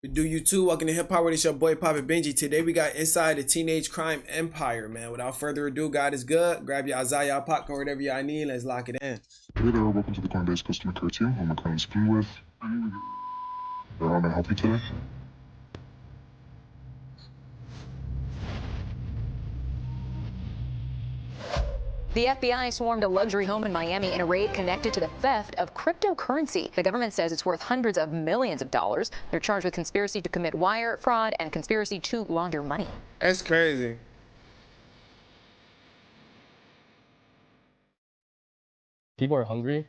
We do you too. Welcome to Hip Hop World. It's your boy Papa Benji. Today we got inside the teenage crime empire, man. Without further ado, God is good. Grab your Isaiah popcorn, whatever y'all need. Let's lock it in. Hey there, welcome to the Coinbase customer care team. I'm currently speaking with. How may I help you today? The FBI swarmed a luxury home in Miami in a raid connected to the theft of cryptocurrency. The government says it's worth hundreds of millions of dollars. They're charged with conspiracy to commit wire fraud and conspiracy to launder money. That's crazy. People are hungry,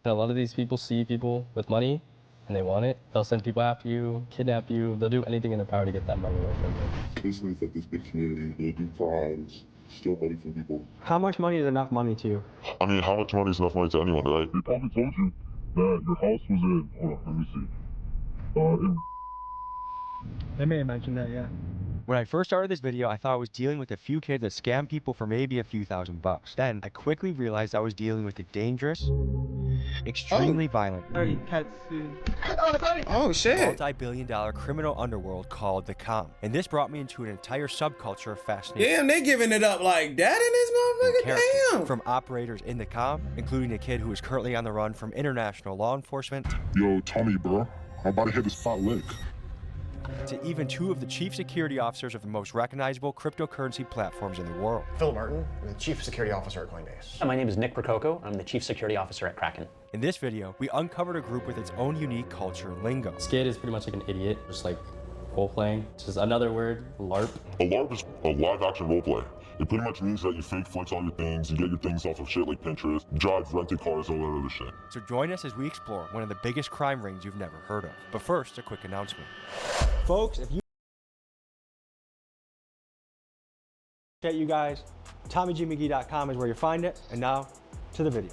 and a lot of these people see people with money and they want it. They'll send people after you, kidnap you, they'll do anything in their power to get that money away from you. This is like this big community, they do crimes, steal money from people. How much money is enough money to you? I mean, how much money is enough money to anyone, right? They probably told you that your house was in, hold on, let me see. They may have mentioned that, yeah. When I first started this video, I thought I was dealing with a few kids that scam people for maybe a few $1,000s. Then I quickly realized I was dealing with a dangerous, extremely violent, Oh shit. multi-billion-dollar criminal underworld called the Com. And this brought me into an entire subculture of fascination. Damn, they giving it up like that in this motherfucker. Characters Damn. from operators in the Com, including a kid who is currently on the run from international law enforcement, Yo, Tommy, bro, I'm about to hit this fat lick. to even two of the chief security officers of the most recognizable cryptocurrency platforms in the world. Phil Martin, I'm the Chief Security Officer at Coinbase. My name is Nick Prococo. I'm the Chief Security Officer at Kraken. In this video, we uncovered a group with its own unique culture and lingo. Skid is pretty much like an idiot, just like role-playing. Just another word, LARP. A LARP is a live-action roleplay. It pretty much means that you fake flex all your things, you get your things off of shit like Pinterest, drive rented cars, all that other shit. So join us as we explore one of the biggest crime rings you've never heard of. But first, a quick announcement. Folks, if you at you guys, TommyGMcGee.com is where you find it. And now to the video.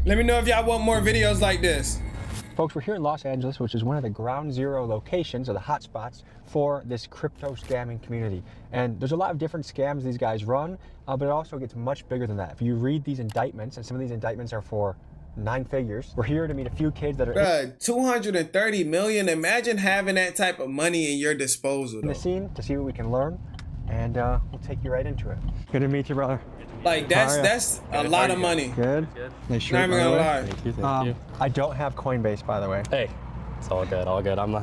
Let me know if y'all want more videos like this. Folks, we're here in Los Angeles, which is one of the ground zero locations or the hotspots for this crypto scamming community. And there's a lot of different scams these guys run, but it also gets much bigger than that. If you read these indictments, and some of these indictments are for 9 figures, we're here to meet a few kids that are Bruh, 230 million. Imagine having that type of money in your disposal. in the Though. scene to see what we can learn. And we'll take you right into it. Good to meet you, brother. Like that's a lot of money. Good. Nice shirt, Not even by the gonna way. lie. Thank you, thank you. I don't have Coinbase, by the way. Hey, it's all good, all good. I'm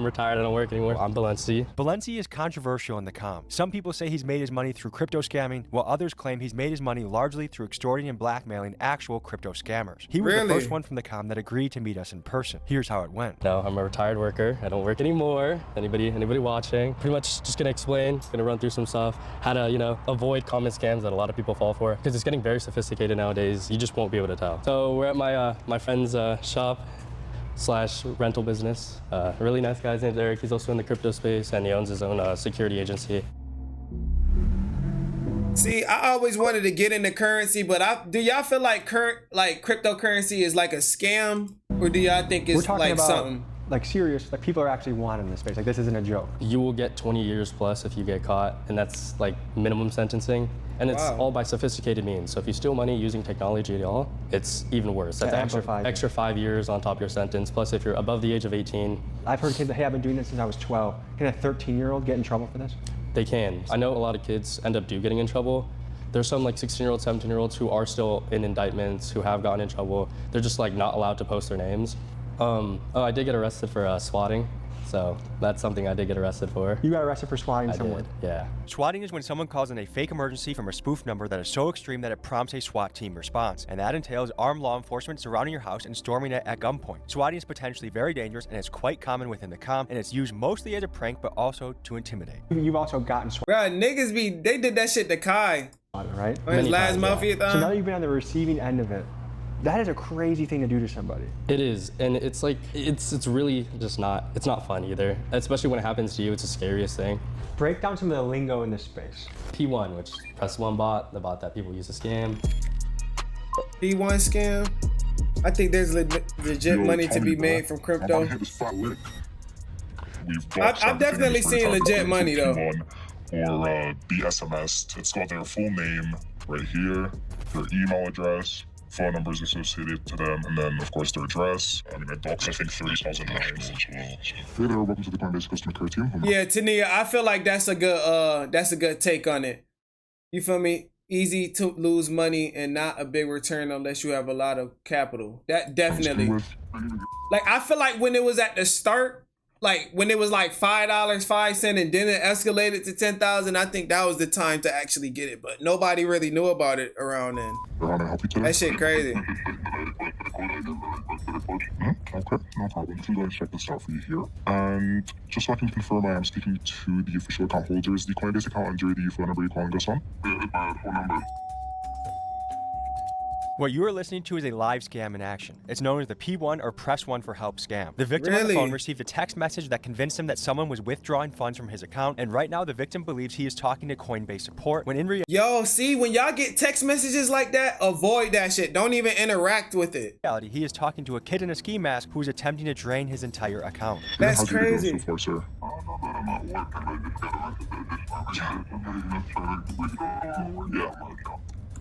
retired, I don't work anymore. I'm Balenci. Balenci is controversial in the Com. Some people say he's made his money through crypto scamming, while others claim he's made his money largely through extorting and blackmailing actual crypto scammers. He was the Really? first one from the Com that agreed to meet us in person. Here's how it went. No, I'm a retired worker. I don't work anymore. Anybody watching? Pretty much just gonna explain, gonna run through some stuff, how to, avoid common scams that a lot of people fall for. Because it's getting very sophisticated nowadays. You just won't be able to tell. So we're at my friend's shop / rental business. A really nice guy, his name's Eric. He's also in the crypto space and he owns his own security agency. See, I always wanted to get into currency, but do y'all feel like cryptocurrency is like a scam, or do y'all think We're it's talking like about something? like serious, like people are actually wanting this space. Like this isn't a joke. You will get 20 years plus if you get caught, and that's like minimum sentencing. And it's Wow. all by sophisticated means. So if you steal money using technology at all, it's even worse. That's That extra, amplifies it. extra 5 years on top of your sentence. Plus, if you're above the age of 18, I've heard kids that, hey, I've been doing this since I was 12. Can a 13-year-old get in trouble for this? they can. I know a lot of kids end up getting in trouble. There's some like 16-year-olds, 17-year-olds who are still in indictments, who have gotten in trouble. They're just like not allowed to post their names. I did get arrested for swatting. So that's something I did get arrested for. You got arrested for swatting I someone. did, yeah. Swatting is when someone calls in a fake emergency from a spoof number that is so extreme that it prompts a SWAT team response. And that entails armed law enforcement surrounding your house and storming it at gunpoint. Swatting is potentially very dangerous and it's quite common within the Com, and it's used mostly as a prank but also to intimidate. You've also gotten Bruh, niggas they did that shit to Kai swatted, right? on his Many last times, Mafia So now thing. you've been on the receiving end of it. That is a crazy thing to do to somebody. It is, and it's like, it's really just it's not fun either. Especially when it happens to you, it's the scariest thing. Break down some of the lingo in this space. P1, which press one bot, the bot that people use to scam. P1 scam. I think there's legit Yo, money to Tommy, be bro, made from I'm crypto. about to hit this fat lick. We've got I've definitely seen legit money though. Or the SMS. It's got their full name right here, their email address, phone numbers associated to them, and then, of course, their address. I mean, I doxed, I think, 30,000 lines as well. So. Hey there, welcome to the Coinbase customer care team. Yeah, Tania, I feel like that's a good take on it. You feel me? Easy to lose money and not a big return unless you have a lot of capital. That definitely. Like, I feel like when it was at the start, like when it was like $5, 5 cents, and then it escalated to 10,000, I think that was the time to actually get it. But nobody really knew about it around then. That shit crazy. Okay, no problem. If you'd like to check this out for you here. And just so I can confirm, I am speaking to the official account holders. The Coinbase account under the phone number you're calling us on. Phone number. What you are listening to is a live scam in action. It's known as the P1 or Press 1 for Help scam. The victim on the phone received a text message that convinced him that someone was withdrawing funds from his account, and right now the victim believes he is talking to Coinbase support, when in reality... Yo, see, when y'all get text messages like that, avoid that shit. Don't even interact with it. He is talking to a kid in a ski mask who is attempting to drain his entire account. That's crazy. So far, sir?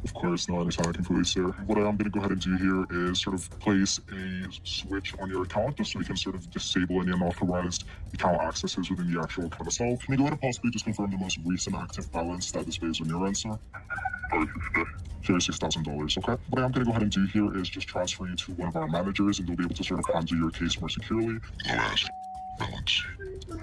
Of course, no, I understand that completely, sir. What I'm going to go ahead and do here is sort of place a switch on your account just so we can sort of disable any unauthorized account accesses within the actual account itself. Can you go ahead and possibly just confirm the most recent active balance that displays on your end, sir? $36,000, okay? What I'm going to go ahead and do here is just transfer you to one of our managers, and they'll be able to sort of handle your case more securely. Balance.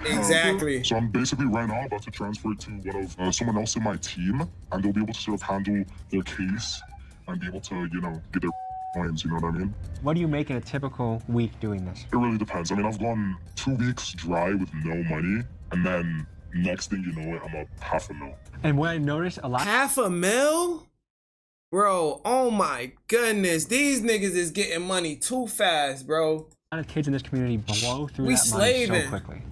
Exactly. So I'm basically right now about to transfer it to one of someone else in my team, and they'll be able to sort of handle their case and be able to, you know, get their coins, you know what I mean? What do you make in a typical week doing this? It really depends. I mean, I've gone 2 weeks dry with no money, and then next thing you know it, I'm up $500,000. And what I noticed a lot... $500,000? Bro, oh my goodness. These niggas is getting money too fast, bro. A lot of kids in this community blow through We that money slaving so quickly.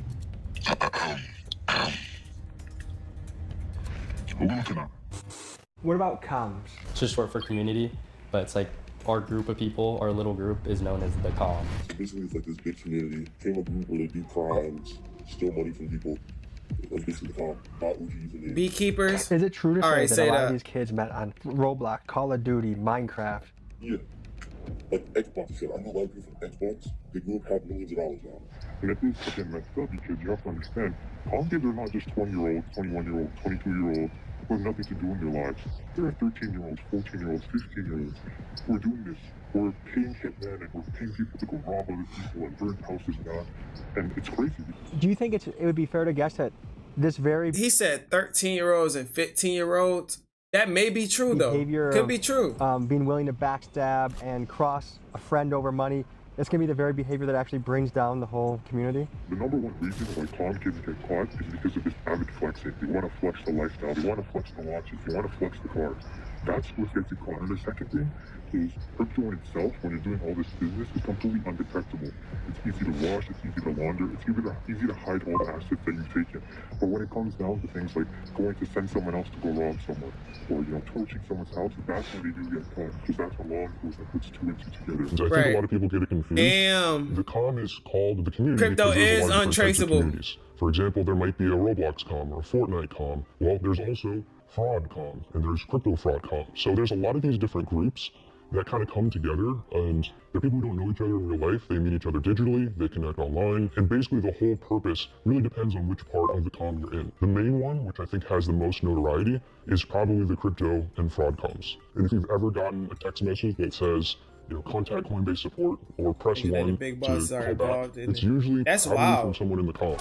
What about comms? It's just short for community, but it's like our group of people, our little group, is known as the comm. Basically, it's like this big community. Came a group where they do crimes, steal money from people. That's basically the comm. Not what you use in beekeepers. Is it true to All say right, that a lot of these kids met on Roblox, Call of Duty, Minecraft? Yeah. Like Xbox shit. I know a lot of people from Xbox. They grew up have millions of dollars now. And if it's fucking messed up, because you have to understand, comm kids are not just 20-year-olds, 21-year-olds, 22-year-olds who have nothing to do in their lives. There are 13-year-olds, 14-year-olds, 15-year-olds who are doing this. We're paying hitmen and we're paying people to go rob other people and burn houses now. And it's crazy. Do you think it would be fair to guess that this very... He said 13-year-olds and 15-year-olds. That may be true, though. Could be true. Being willing to backstab and cross a friend over money, that's going to be the very behavior that actually brings down the whole community? The number one reason why comm kids get caught is because of this avid flexing. They want to flex the lifestyle. They want to flex the watches. They want to flex the cars. That's what gets you caught. And the second thing is crypto in itself, when you're doing all this business, is completely undetectable. It's easy to wash, it's easy to launder, it's easy to hide all the assets that you've taken. But when it comes down to things like going to send someone else to go rob someone, or, you know, torching someone's house, that's when they do get caught, because that's when law enforcement puts 2 and 2 together. So I think a lot of people get it confused. Damn. The comm is called the community. Crypto is untraceable. For example, there might be a Roblox comm or a Fortnite comm. Well, there's also fraud comm, and there's crypto fraud comm. So there's a lot of these different groups that kind of come together, and they're people who don't know each other in real life. They meet each other digitally, they connect online, and basically the whole purpose really depends on which part of the comm you're in. The main one, which I think has the most notoriety, is probably the crypto and fraud comms. And if you've ever gotten a text message that says, you know, contact Coinbase support or press 1 to call back, it's usually probably from someone in the comm.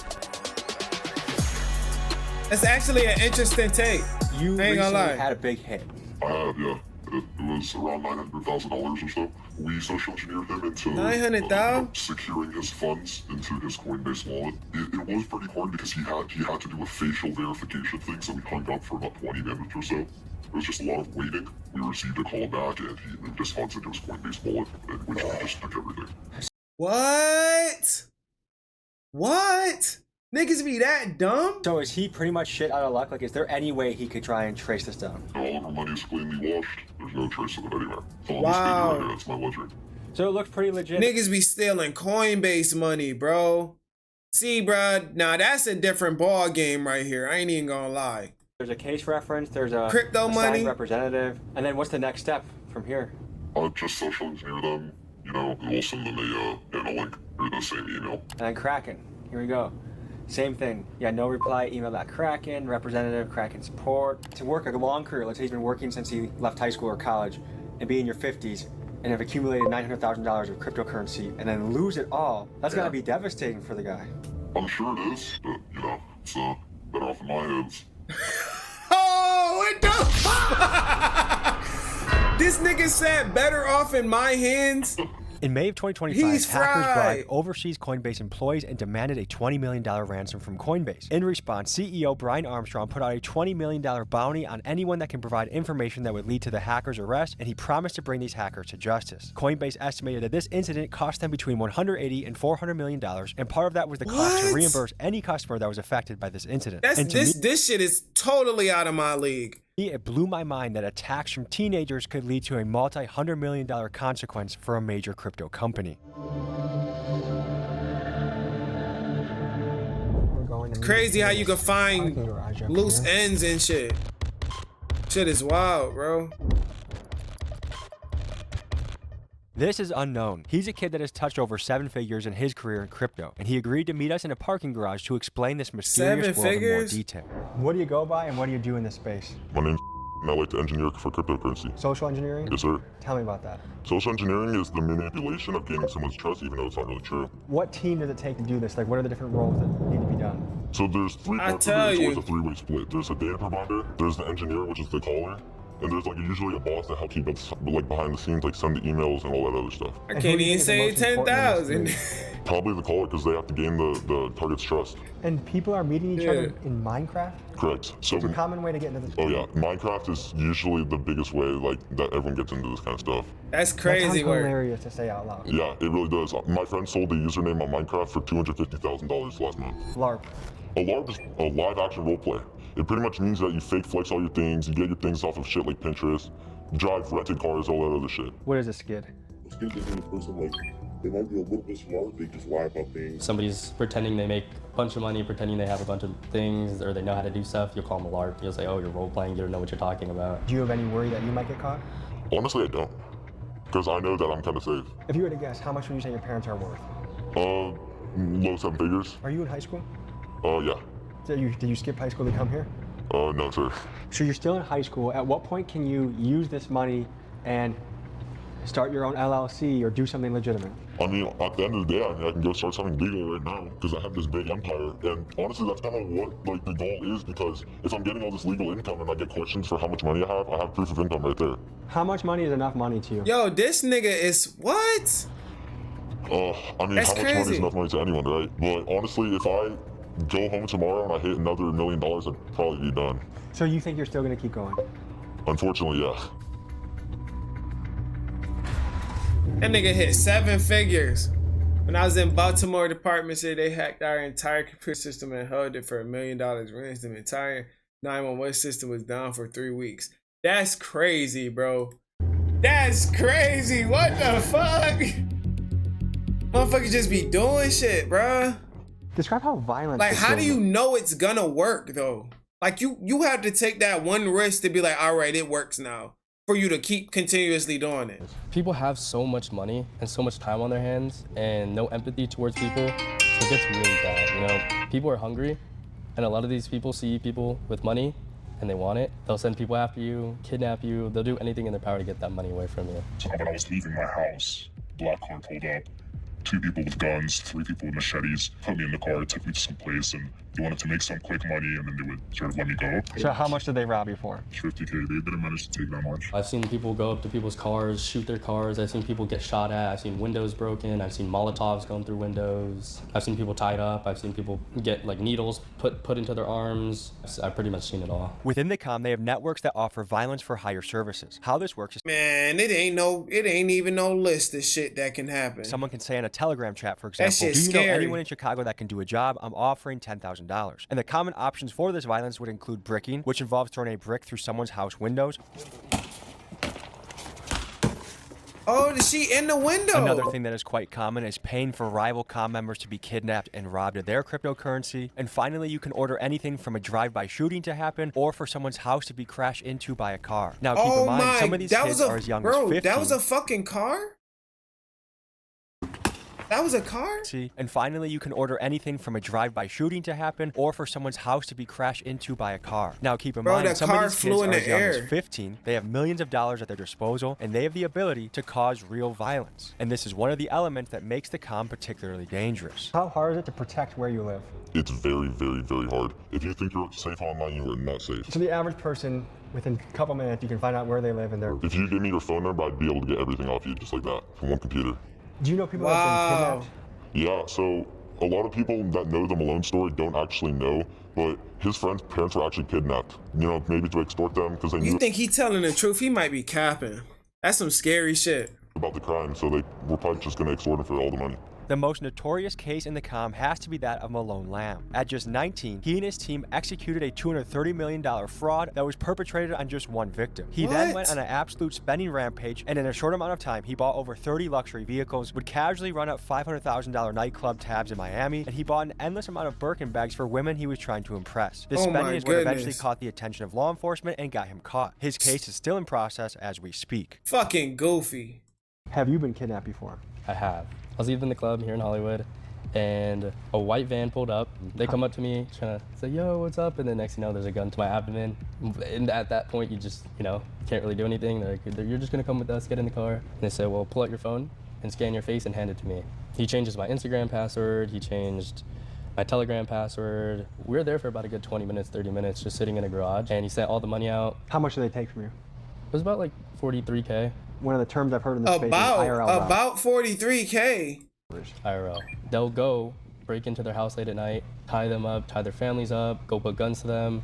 That's actually an interesting take. You ain't gonna lie. Had a big hit. I have, yeah. It was around $900,000 or so. We social engineered him into $900,000? Securing his funds into his Coinbase wallet. It was pretty hard because he had to do a facial verification thing, so we hung up for about 20 minutes or so. It was just a lot of waiting. We received a call back, and he moved his funds into his Coinbase wallet, which we just took everything. What? Niggas be that dumb? So is he pretty much shit out of luck? Like, is there any way he could try and trace this down? All of our money is cleanly washed. There's no trace of it anywhere. Wow. That's my ledger. So it looks pretty legit. Niggas be stealing Coinbase money, bro. See, bro, now that's a different ball game right here. I ain't even gonna lie. There's a case reference, there's a crypto money representative, and then what's the next step from here? just social engineer them, you know, and we'll send them a link through the same email. And Kraken, here we go. Same thing. Yeah, no reply, email that Kraken, representative, Kraken support. To work a long career, let's say he's been working since he left high school or college, and be in your 50s, and have accumulated $900,000 of cryptocurrency, and then lose it all. That's gotta be devastating for the guy. I'm sure it is, but, you know, it's better off in my hands. Oh, what the fuck? This nigga said better off in my hands. In May of 2025, He's hackers fried. bribed overseas Coinbase employees and demanded a $20 million ransom from Coinbase. In response, CEO Brian Armstrong put out a $20 million bounty on anyone that can provide information that would lead to the hackers' arrest, and he promised to bring these hackers to justice. Coinbase estimated that this incident cost them between $180 and $400 million, and part of that was the cost to What? reimburse any customer that was affected by this incident. That's And to me, this shit is totally out of my league. it blew my mind that attacks from teenagers could lead to a multi-$100 million consequence for a major crypto company. Crazy how you can find loose ends and shit. Shit is wild, bro. This is unknown. He's a kid that has touched over 7 figures in his career in crypto, and he agreed to meet us in a parking garage to explain this mysterious 7 world in more figures? detail. What do you go by and what do you do in this space? My name's and I like to engineer for cryptocurrency. Social engineering? Yes, sir. Tell me about that. Social engineering is the manipulation of gaining someone's trust, even though it's not really true. What team does it take to do this? Like, what are the different roles that need to be done? So there's 3 I parts tell of it. It's always you. a 3-way split. There's a data provider, there's the engineer, which is the caller, and there's like usually a boss that helps you like behind the scenes, like send the emails and all that other stuff. I And can't who do you even think is say the most important in 10,000. this Probably the caller, because they have to gain the target's trust. And people are meeting each other in Minecraft? Correct. So It's a common way to get into this. oh yeah, Minecraft is usually the biggest way like that everyone gets into this kind of stuff. That's That crazy sounds work. hilarious to say out loud. Yeah, it really does. My friend sold a username on Minecraft for $250,000 last month. LARP. A LARP is a live action roleplay. It pretty much means that you fake flex all your things, you get your things off of shit like Pinterest, drive rented cars, all that other shit. What is a skid? Skills is when a person like they might be a little bit smart, they just lie about things. Somebody's pretending they make a bunch of money, pretending they have a bunch of things, or they know how to do stuff. You'll call them a LARP. You'll say, oh, you're role playing. You don't know what you're talking about. Do you have any worry that you might get caught? Honestly, I don't, because I know that I'm kind of safe. If you were to guess, how much would you say your parents are worth? Low 7 figures. Are you in high school? Yeah. Did you skip high school to come here? No, sir. So you're still in high school. At what point can you use this money and start your own LLC or do something legitimate? I mean, at the end of the day, I can go start something legal right now because I have this big empire. And honestly, that's kind of what like the goal is, because if I'm getting all this legal income and I get questions for how much money I have proof of income right there. How much money is enough money to you? Yo, this nigga is what? I mean, That's how much money crazy. is enough money to anyone, right? But honestly, if I go home tomorrow and I hit another $1 million, I'd probably be done. So you think you're still gonna keep going? Unfortunately, yeah. That nigga hit 7 figures. When I was in Baltimore, the department said they hacked our entire computer system and held it for $1 million ransom. The entire 911 system was down for 3 weeks. That's crazy, bro. That's crazy. What the fuck? Motherfuckers just be doing shit, bro. Describe how violent. Like, this how do is. you know it's gonna work though? Like, you have to take that one risk to be like, all right, it works now, for you to keep continuously doing it. People have so much money and so much time on their hands and no empathy towards people, so it gets really bad, you know? People are hungry, and a lot of these people see people with money and they want it. They'll send people after you, kidnap you, they'll do anything in their power to get that money away from you. So when I was leaving my house, black car pulled up. 2 people with guns, 3 people with machetes, put me in the car, took me to some place, and they wanted to make some quick money, and then they would sort of let me go. So how much did they rob you for? 50K, they didn't manage to take that much. I've seen people go up to people's cars, shoot their cars. I've seen people get shot at. I've seen windows broken. I've seen Molotovs going through windows. I've seen people tied up. I've seen people get like needles put into their arms. I've pretty much seen it all. Within the com, they have networks that offer violence for hire services. How this works is Man, it ain't even no list of shit that can happen. someone can say in a Telegram chat, for That example, do shit's you know scary. anyone in Chicago that can do a job? I'm offering $10,000. And the common options for this violence would include bricking, which involves throwing a brick through someone's house windows, Oh, she in the window. Another thing that is quite common is paying for rival com members to be kidnapped and robbed of their cryptocurrency. And finally, you can order anything from a drive-by shooting to happen or for someone's house to be crashed into by a car. Now, keep in mind, some of these kids are as young as 15. That was a fucking car? That was a car? And finally, you can order anything from a drive-by shooting to happen or for someone's house to be crashed into by a car. Now, keep in mind, some of these kids are as young as 15. They have millions of dollars at their disposal, and they have the ability to cause real violence. And this is one of the elements that makes the com particularly dangerous. How hard is it to protect where you live? It's very, very, very hard. If you think you're safe online, you are not safe. So the average person, within a couple minutes, you can find out where they live and their... If you give me your phone number, I'd be able to get everything off you just like that from one computer. Do you know people that have been kidnapped? Yeah, so a lot of people that know the Malone story don't actually know, but his friend's parents were actually kidnapped. You know, maybe to extort them because they knew. You think he telling the truth? He might be capping. That's some scary shit. About the crime, so they were probably just gonna extort him for all the money. The most notorious case in the com has to be that of Malone Lamb. At just 19, he and his team executed a $230 million fraud that was perpetrated on just one victim. He then went on an absolute spending rampage, and in a short amount of time, he bought over 30 luxury vehicles, would casually run up $500,000 nightclub tabs in Miami, and he bought an endless amount of Birkin bags for women he was trying to impress. This spending is what eventually caught the attention of law enforcement and got him caught. His case is still in process as we speak. Fucking goofy. Have you been kidnapped before? I have. I was leaving the club here in Hollywood, and a white van pulled up. They come up to me, trying to say, yo, what's up? And then next thing you know, there's a gun to my abdomen. And at that point, you just, you know, can't really do anything. They're like, you're just gonna come with us, get in the car. And they said, well, pull out your phone and scan your face and hand it to me. He changes my Instagram password. He changed my Telegram password. We were there for about a good 20 minutes, 30 minutes, just sitting in a garage. And he sent all the money out. How much did they take from you? It was about like 43K. One of the terms I've heard in this space is IRL. About 43K. IRL. They'll go break into their house late at night, tie them up, tie their families up, go put guns to them,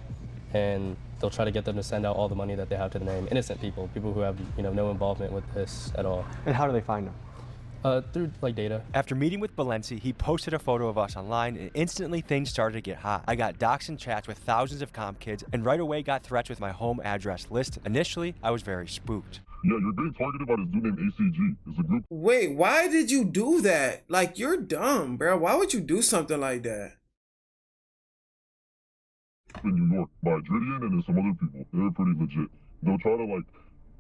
and they'll try to get them to send out all the money that they have to the name. Innocent people, people who have, you know, no involvement with this at all. And how do they find them? Through like data. After meeting with Balenci, he posted a photo of us online, and instantly things started to get hot. I got doxed in chats with thousands of comp kids, and right away got threats with my home address list. Initially, I was very spooked. Yeah, you're being targeted by this dude named ACG. It's a group. Wait, why did you do that? Like, you're dumb, bro. Why would you do something like that? In New York, by Dridian and then some other people. They're pretty legit. They'll try to like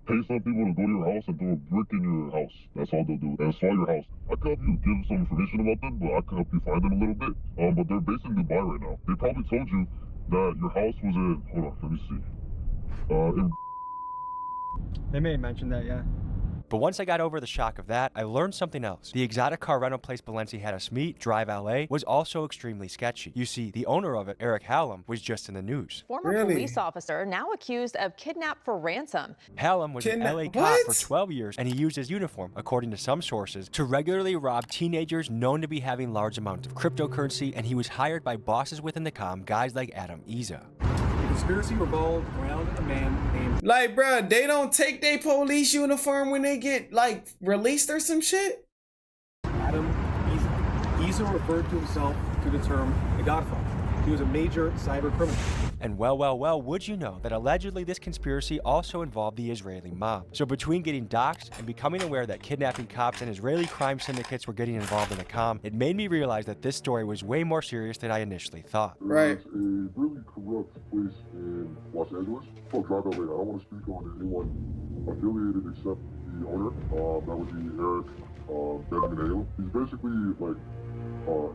pay some people to go to your house and throw a brick in your house. That's all they'll do. And swallow your house. I can help you give some information about them, but I can help you find them a little bit. But they're based in Dubai right now. They probably told you that your house was in, hold on, let me see. They may have mentioned that, yeah. But once I got over the shock of that, I learned something else. The exotic car rental place Balenci had us meet, Drive LA, was also extremely sketchy. You see, the owner of it, Eric Hallam, was just in the news. Former police officer now accused of kidnap for ransom. Hallam was an LA cop for 12 years, and he used his uniform, according to some sources, to regularly rob teenagers known to be having large amounts of cryptocurrency, and he was hired by bosses within the com, guys like Adam Iza. Conspiracy revolved around a man named... Like, bruh, they don't take their police uniform when they get, like, released or some shit? Adam Iza. Iza referred to himself to the term the Godfather. He was a major cyber criminal. And well, would you know that allegedly this conspiracy also involved the Israeli mob. So between getting doxxed and becoming aware that kidnapping cops and Israeli crime syndicates were getting involved in the com, it made me realize that this story was way more serious than I initially thought. Right. There's a really corrupt place in Los Angeles called Drive LA. I don't want to speak on anyone affiliated except the owner. That would be Eric Benji. He's basically like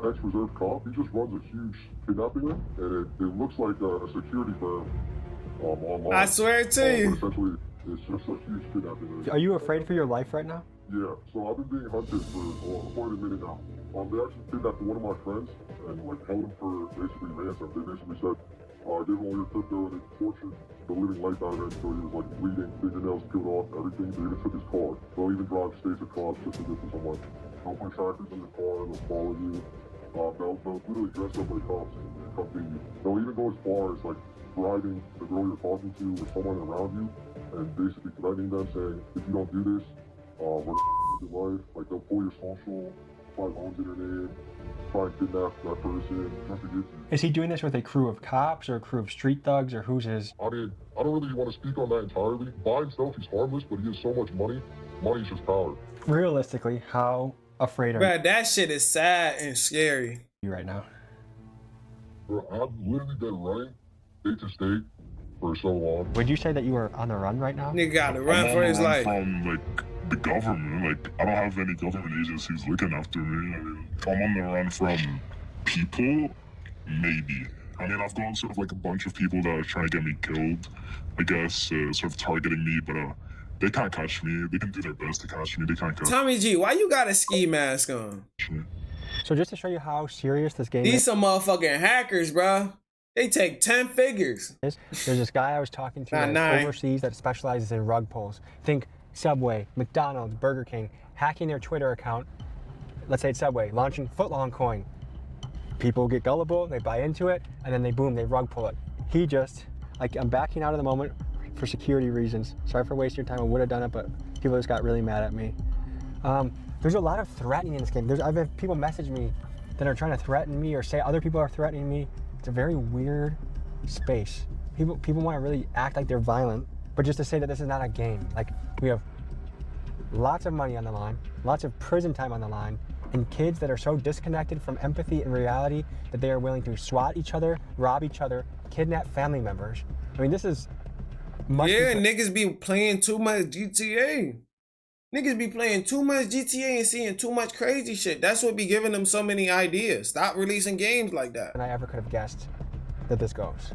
ex-reserve cop. He just runs a huge kidnapping ring, and it looks like a security firm online. I swear to you. But essentially, it's just a huge kidnapping ring. Are you afraid for your life right now? Yeah, so I've been being hunted for quite a minute now. They actually kidnapped one of my friends and like held him for basically ransom. They basically said, give him all your crypto and his fortune, the living life out of it, so he was like bleeding, fingernails peeled off, everything. They even took his car. They'll even drive states across just to get to someone. They'll put trackers in the car, they'll follow you. They'll literally dress up like cops and come to you. They'll even go as far as like bribing the girl you're talking to or someone around you and basically threatening them, saying, if you don't do this, we're gonna your life. Like they'll pull your social, find loans in your name, try and kidnap that person, just to get you. Is he doing this with a crew of cops or a crew of street thugs, or who's his? I mean, I don't really want to speak on that entirely. By himself, he's harmless, but he has so much money Money's just power. Realistically, how afraid are Bruh, that shit is sad and scary. you right now? Bro, I've literally been running state to state for so long. Would you say that you are on the run right now? Nigga gotta run for his life. From like the government. Like I don't have any government agencies looking after me. I mean, if I'm on the run from people, maybe. I mean, I've gone sort of like a bunch of people that are trying to get me killed, I guess, sort of targeting me, but they can't catch me. They can do their best to catch me. They can't catch me. Tommy G, why you got a ski mask on? So just to show you how serious this game These some motherfucking hackers, bro. They take 10 figures. is, there's this guy I was talking to Not that's nine. overseas that specializes in rug pulls. Think Subway, McDonald's, Burger King, hacking their Twitter account. Let's say it's Subway, launching footlong coin. People get gullible, they buy into it, and then they boom, they rug pull it. He just, like, I'm backing out of the moment for security reasons. Sorry for wasting your time, I would have done it, but people just got really mad at me. There's a lot of threatening in this game. I've had people message me that are trying to threaten me or say other people are threatening me. It's a very weird space. People want to really act like they're violent, but just to say that this is not a game. Like, we have lots of money on the line, lots of prison time on the line, and kids that are so disconnected from empathy and reality that they are willing to swat each other, rob each other, kidnap family members. I mean, this is... Yeah, niggas be playing too much GTA. Niggas be playing too much GTA and seeing too much crazy shit. That's what be giving them so many ideas. Stop releasing games like that. And I ever could have guessed that this goes.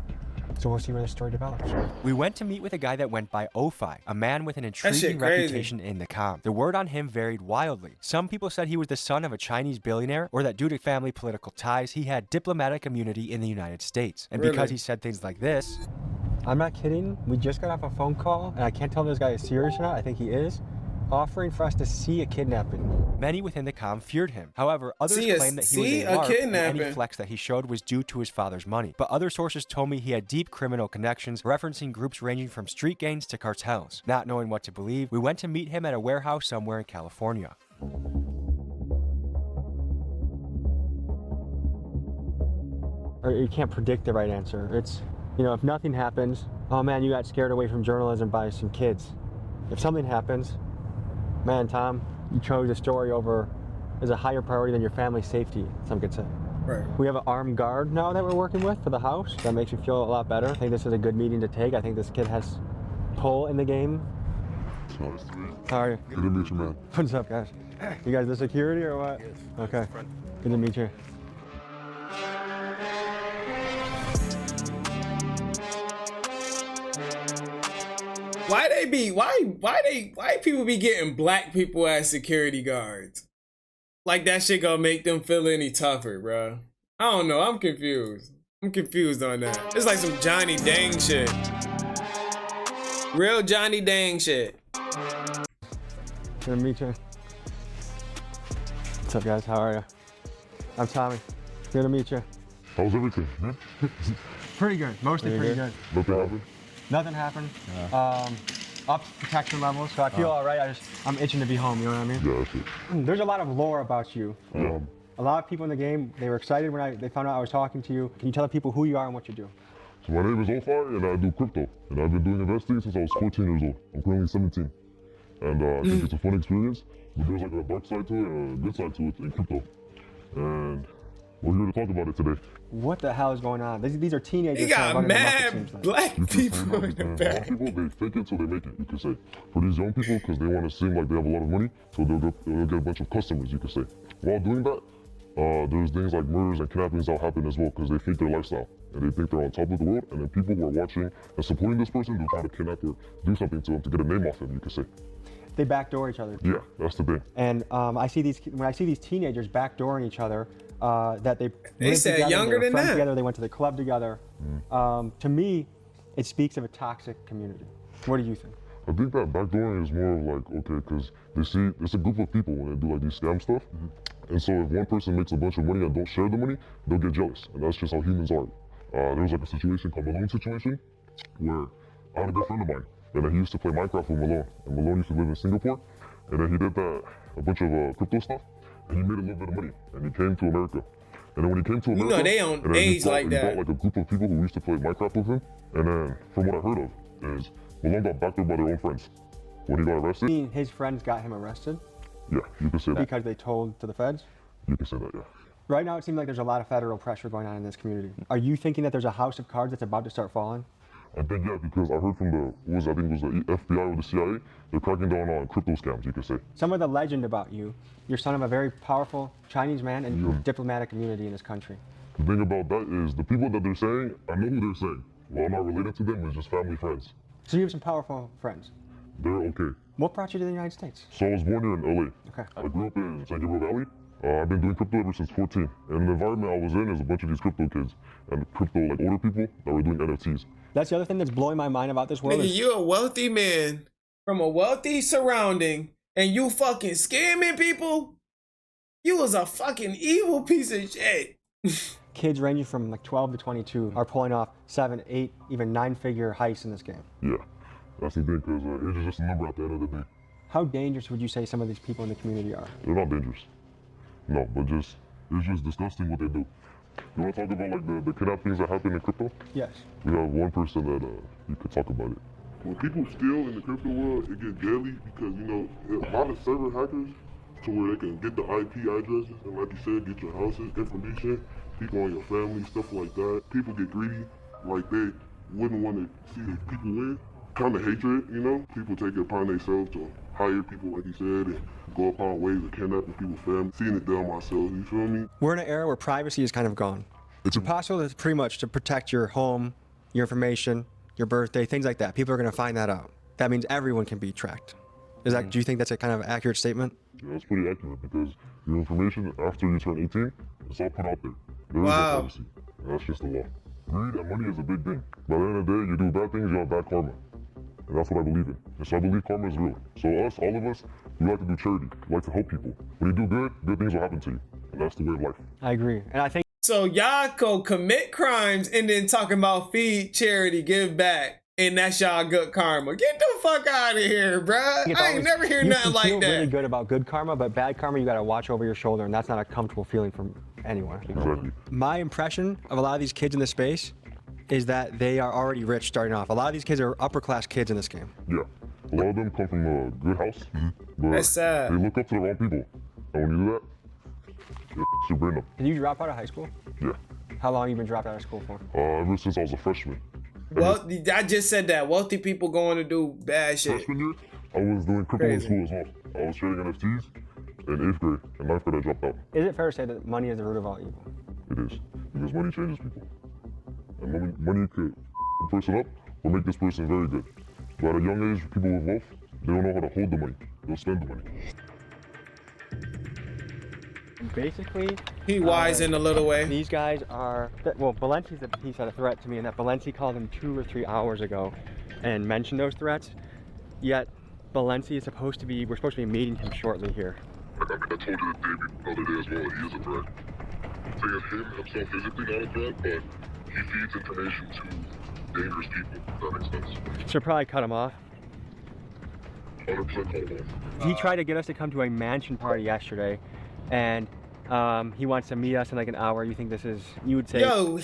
So we'll see where the story develops. We went to meet with a guy that went by Ofi, a man with an intriguing reputation in the comm. The word on him varied wildly. Some people said he was the son of a Chinese billionaire, or that due to family political ties, he had diplomatic immunity in the United States. And because he said things like this... I'm not kidding. We just got off a phone call, and I can't tell if this guy is serious or not. I think he is. Offering for us to see a kidnapping. Many within the comm feared him. However, others claimed that he was a lark, and any flex that he showed was due to his father's money. But other sources told me he had deep criminal connections, referencing groups ranging from street gangs to cartels. Not knowing what to believe, we went to meet him at a warehouse somewhere in California. You can't predict the right answer. It's, you know, if nothing happens, oh man, you got scared away from journalism by some kids. If something happens, man, Tom, you chose a story over as a higher priority than your family's safety, some could say. Right. We have an armed guard now that we're working with for the house. That makes me feel a lot better. I think this is a good meeting to take. I think this kid has pull in the game. How are you? Good to meet you, man. What's up, guys? You guys the security or what? Yes. Okay. Good to meet you. Why people be getting black people as security guards? Like that shit gonna make them feel any tougher, bro. I don't know, I'm confused. I'm confused on that. It's like some Johnny Dang shit. Real Johnny Dang shit. Good to meet you. What's up, guys? How are you? I'm Tommy. Good to meet you. How's everything, man? Pretty good. Mostly pretty good. Nothing happened? Nothing happened. Up protection levels, so I feel all right. I'm itching to be home, you know what I mean? Yeah, that's it. There's a lot of lore about you. A lot of people in the game, they were excited when they found out I was talking to you. Can you tell the people who you are and what you do? So my name is Ofi, and I do crypto. And I've been doing investing since I was 14 years old. I'm currently 17. And I think it's a fun experience, but there's like a dark side to it and a good side to it in crypto. And we're here to talk about it today. What the hell is going on? These are teenagers. You got mad black people in the back. People, they fake it till they make it, you could say. For these young people, because they want to seem like they have a lot of money, so they'll get a bunch of customers, you could say. While doing that, there's things like murders and kidnappings that happen as well, because they fake their lifestyle. And they think they're on top of the world, and then people who are watching and supporting this person, they'll try to kidnap or do something to them to get a name off them, you could say. They backdoor each other. Yeah, that's the thing. And when I see these teenagers backdooring each other, that they said together, younger they were than that. together, they went to the club together. To me, it speaks of a toxic community. What do you think? I think that backdooring is more of like, okay, because they see, it's a group of people when they do like these scam stuff. And so if one person makes a bunch of money and don't share the money, they'll get jealous. And that's just how humans are. There was like a situation called Malone situation, where I had a good friend of mine, and he used to play Minecraft with Malone. And Malone used to live in Singapore, and then he did a bunch of crypto stuff, and he made a little bit of money, and he came to America. And then when he came to America, you know they on age like that. He brought like a group of people who used to play Minecraft with him, and then from what I heard of is Malone got backed up by their own friends. when he got arrested. You mean his friends got him arrested? Yeah, you can say that. Because they told to the feds? You can say that, yeah. Right now, it seems like there's a lot of federal pressure going on in this community. Are you thinking that there's a house of cards that's about to start falling? I think, yeah, because I heard from the FBI or the CIA, they're cracking down on crypto scams, you could say. Some of the legend about you, you're son of a very powerful Chinese man and diplomatic community in this country. The thing about that is the people that they're saying, I know who they're saying. Well, I'm not related to them, it's just family friends. So you have some powerful friends? They're okay. What brought you to the United States? So I was born here in LA. Okay. I grew up in San Gabriel Valley. I've been doing crypto ever since 14. And the environment I was in is a bunch of these crypto kids and crypto, like older people that were doing NFTs. That's the other thing that's blowing my mind about this world. Nigga, you're a wealthy man from a wealthy surrounding and you fucking scamming people? You was a fucking evil piece of shit. Kids ranging from like 12 to 22 are pulling off 7, 8, even 9-figure heists in this game. Yeah, that's the thing, because age is just a number at the end of the day. How dangerous would you say some of these people in the community are? They're not dangerous. No, but it's just disgusting what they do. You want to talk about like the kidnap things that happen in crypto? Yes. We have one person that you could talk about it. When people steal in the crypto world, it gets deadly because, you know, a lot of server hackers to where they can get the IP addresses and, like you said, get your house's information, people on your family, stuff like that. People get greedy, like they wouldn't want to see the people win. Kind of hatred, you know? People take it upon themselves to hire people, like you said, and go upon ways of kidnapping people's family. Seeing it done myself, you feel me? We're in an era where privacy is kind of gone. It's impossible to pretty much to protect your home, your information, your birthday, things like that. People are going to find that out. That means everyone can be tracked. Is that? Do you think that's a kind of accurate statement? Yeah, that's pretty accurate because your information after you turn 18, it's all put out there. There is no Wow. privacy. And that's just the law. Greed and money is a big thing. By the end of the day, you do bad things, you have bad karma. And that's what I believe in. And so I believe karma is real. So us, all of us, we like to do charity. We like to help people. When you do good, good things will happen to you. And that's the way of life. I agree. And I think So y'all go commit crimes and then talking about feed, charity, give back, and that's y'all good karma. Get the fuck out of here, bruh. I ain't never hear nothing like you feel that. really good about good karma, but bad karma, you got to watch over your shoulder, and that's not a comfortable feeling from anyone. Exactly. My impression of a lot of these kids in this space is that they are already rich starting off. A lot of these kids are upper class kids in this game. Yeah. A lot of them come from a good house, but That's sad. they look up to the wrong people. And when you do that, it's your brain up. Did you drop out of high school? Yeah. How long have you been dropped out of school for? Ever since I was a freshman. Well, I just said that. Wealthy people going to do bad shit. Freshman year, I was doing crypto in school as well. I was trading NFTs in 8th grade, and 9th grade I dropped out. Is it fair to say that money is the root of all evil? It is. Because money changes people. And money could a person up or make this person very good. But at a young age, people with wealth, they don't know how to hold the money. They'll spend the money. Basically, he wise in a little way. These guys are, well, he said a threat to me, and that Balenci called him 2 or 3 hours ago and mentioned those threats. Yet, Balenci is supposed to be, we're supposed to be meeting him shortly here. I told you the other day as well, he is a threat. The thing is, him himself physically not a threat, but he feeds information to dangerous people, if that makes sense. Should probably cut him off. 100% cut him off. He tried to get us to come to a mansion party yesterday, and he wants to meet us in like an hour. You think this is, you would say... Yo,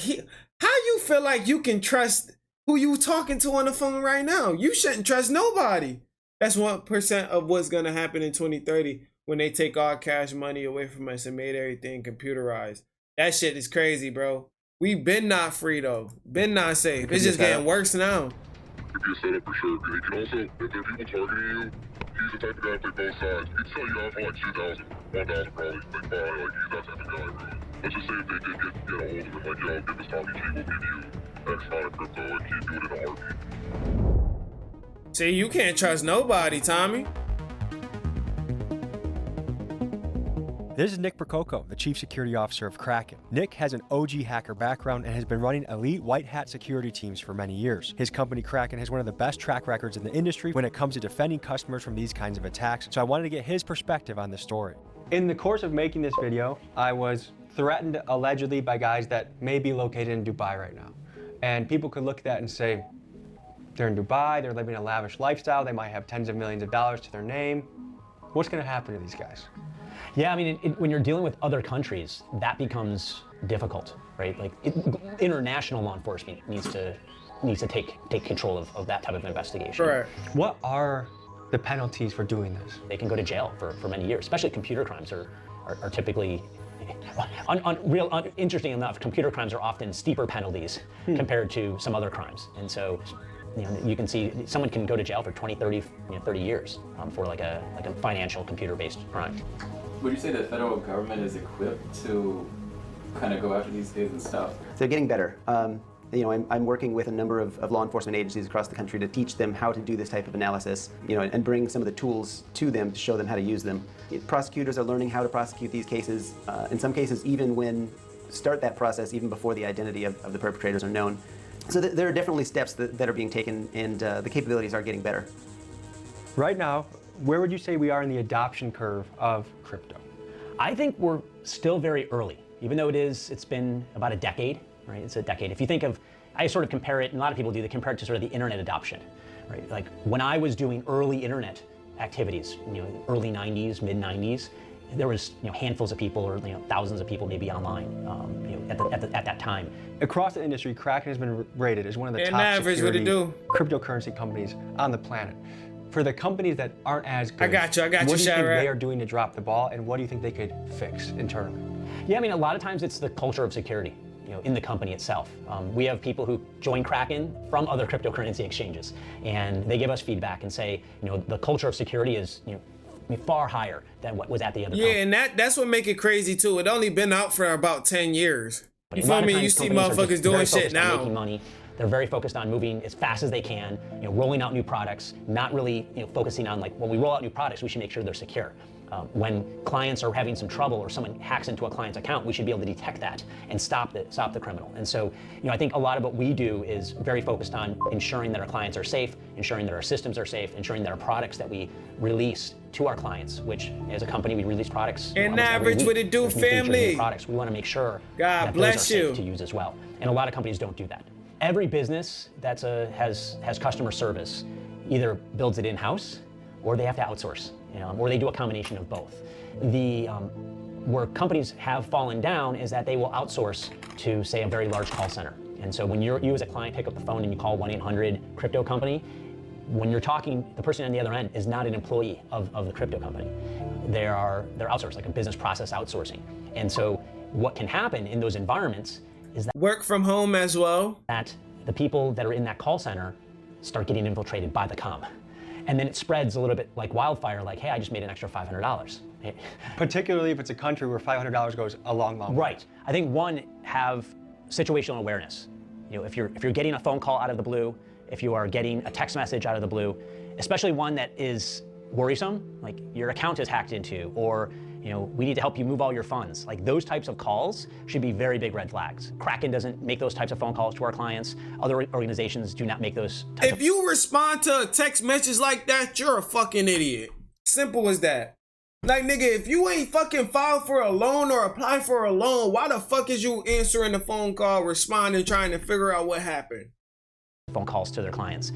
how you feel like you can trust who you talking to on the phone right now? You shouldn't trust nobody. That's 1% of what's going to happen in 2030 when they take all cash money away from us and made everything computerized. That shit is crazy, bro. We been not free, though. Been not safe. It's just getting worse now. It could be a setup for sure, because he can also, if there are people targeting you, he's the type of guy to play both sides. He'd sell you out for like 2,000, 1,000 probably. Like, bye, like, he's that type of guy, bro. Let's just say if they did get a hold of him, like, yo, give us Tommy G, we'll give you X amount of crypto, like, he'd do it in a heartbeat. See, you can't trust nobody, Tommy. This is Nick Prococo, the Chief Security Officer of Kraken. Nick has an OG hacker background and has been running elite white hat security teams for many years. His company Kraken has one of the best track records in the industry when it comes to defending customers from these kinds of attacks, so I wanted to get his perspective on this story. In the course of making this video, I was threatened allegedly by guys that may be located in Dubai right now. And people could look at that and say, they're in Dubai, they're living a lavish lifestyle, they might have tens of millions of dollars to their name. What's gonna happen to these guys? Yeah, I mean, when you're dealing with other countries, that becomes difficult, right? Like, international law enforcement needs to take control of that type of investigation. Right. What are the penalties for doing this? They can go to jail for many years, especially computer crimes are typically, interesting enough, computer crimes are often steeper penalties compared to some other crimes. And so, you can see someone can go to jail for 20, 30, 30 years for like a financial computer-based crime. Would you say the federal government is equipped to kind of go after these kids and stuff? They're getting better. I'm working with a number of law enforcement agencies across the country to teach them how to do this type of analysis, and bring some of the tools to them to show them how to use them. Prosecutors are learning how to prosecute these cases, in some cases even start that process even before the identity of the perpetrators are known. So there are definitely steps that are being taken, and the capabilities are getting better. Right now, where would you say we are in the adoption curve of crypto? I think we're still very early, even though it's been about a decade, right? It's a decade. If you think of, I sort of compare it, and a lot of people do, they compare it to sort of the internet adoption, right? Like when I was doing early internet activities, early 90s, mid 90s, there was handfuls of people or thousands of people maybe online at that time. Across the industry, Kraken has been rated as one of the top security cryptocurrency companies on the planet. For the companies that aren't as good, I got you, what do you think Shadrack. they are doing to drop the ball, and what do you think they could fix internally? Yeah, I mean, a lot of times it's the culture of security, in the company itself. We have people who join Kraken from other cryptocurrency exchanges, and they give us feedback and say, the culture of security is, far higher than what was at the other company. And that's what make it crazy too. It only been out for about 10 years. You feel me? You see motherfuckers doing shit now. Making money. They're very focused on moving as fast as they can, rolling out new products, not really focusing on like, when we roll out new products, we should make sure they're secure. When clients are having some trouble or someone hacks into a client's account, we should be able to detect that and stop the criminal. And so, I think a lot of what we do is very focused on ensuring that our clients are safe, ensuring that our systems are safe, ensuring that our products that we release to our clients, which as a company we release products. And average what it do, family. Products, we want to make sure God that bless those are you safe to use as well. And a lot of companies don't do that. Every business that has customer service either builds it in-house or they have to outsource, or they do a combination of both. Where companies have fallen down is that they will outsource to, say, a very large call center. And so when you as a client pick up the phone and you call 1-800 crypto company, when you're talking, the person on the other end is not an employee of the crypto company. They're outsourced, like a business process outsourcing. And so what can happen in those environments is that work from home as well. That the people that are in that call center start getting infiltrated by the comm. And then it spreads a little bit like wildfire, like, hey, I just made an extra $500. Particularly if it's a country where $500 goes a long way. Right. I think one, have situational awareness. If you're getting a phone call out of the blue, if you are getting a text message out of the blue, especially one that is worrisome, like your account is hacked into, or we need to help you move all your funds. Like those types of calls should be very big red flags. Kraken doesn't make those types of phone calls to our clients. Other organizations do not make those types If you respond to a text message like that, you're a fucking idiot. Simple as that. Like, nigga, if you ain't fucking filed for a loan or apply for a loan, why the fuck is you answering the phone call, responding, trying to figure out what happened? phone calls to their clients.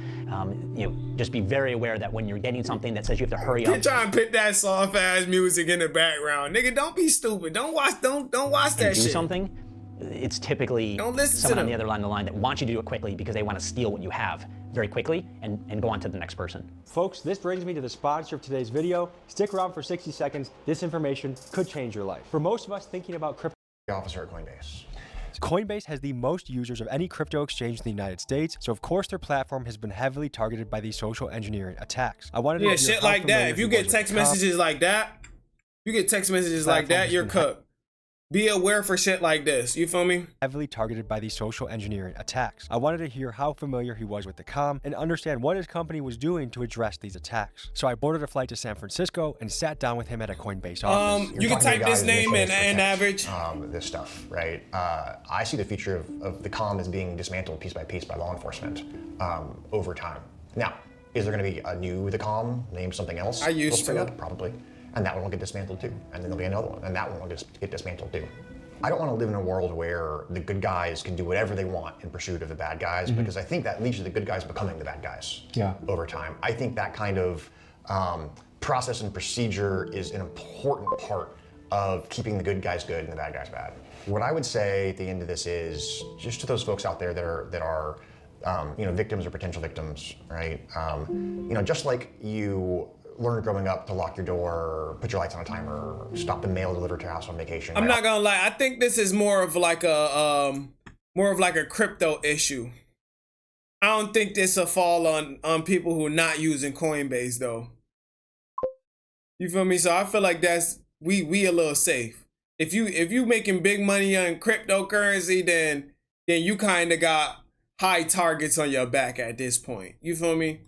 Just be very aware that when you're getting something that says you have to hurry up. You're trying to put that soft ass music in the background. Nigga, don't be stupid. Don't watch that shit. Do something, it's typically someone on the other line of the line that wants you to do it quickly because they want to steal what you have very quickly and go on to the next person. Folks, this brings me to the sponsor of today's video. Stick around for 60 seconds. This information could change your life. For most of us thinking about crypto, officer at Coinbase. Coinbase has the most users of any crypto exchange in the United States, so of course their platform has been heavily targeted by these social engineering attacks. I wanted to hear shit how like that. familiar If you he was get with text the comp. messages like that, you're cooked. Be aware for shit like this. You feel me? Heavily targeted by these social engineering attacks. I wanted to hear how familiar he was with the comm and understand what his company was doing to address these attacks. So I boarded a flight to San Francisco and sat down with him at a Coinbase office. You can type this name and average. This stuff, right? I see the future of the comm as being dismantled piece by piece by law enforcement over time. Now, is there going to be a new the comm named something else? I used to. Probably. And that one will get dismantled too. And then there'll be another one, and that one will just get dismantled too. I don't want to live in a world where the good guys can do whatever they want in pursuit of the bad guys, because I think that leads to the good guys becoming the bad guys over time. I think that kind of process and procedure is an important part of keeping the good guys good and the bad guys bad. What I would say at the end of this is, just to those folks out there that are you know, victims or potential victims, right? You know, just like you learned growing up to lock your door, put your lights on a timer, stop the mail delivered to your house on vacation. I'm right? not gonna lie. I think this is more of like a crypto issue. I don't think this will fall on people who are not using Coinbase though. You feel me? So I feel like that's we a little safe. If you making big money on cryptocurrency, then you kind of got high targets on your back at this point. You feel me?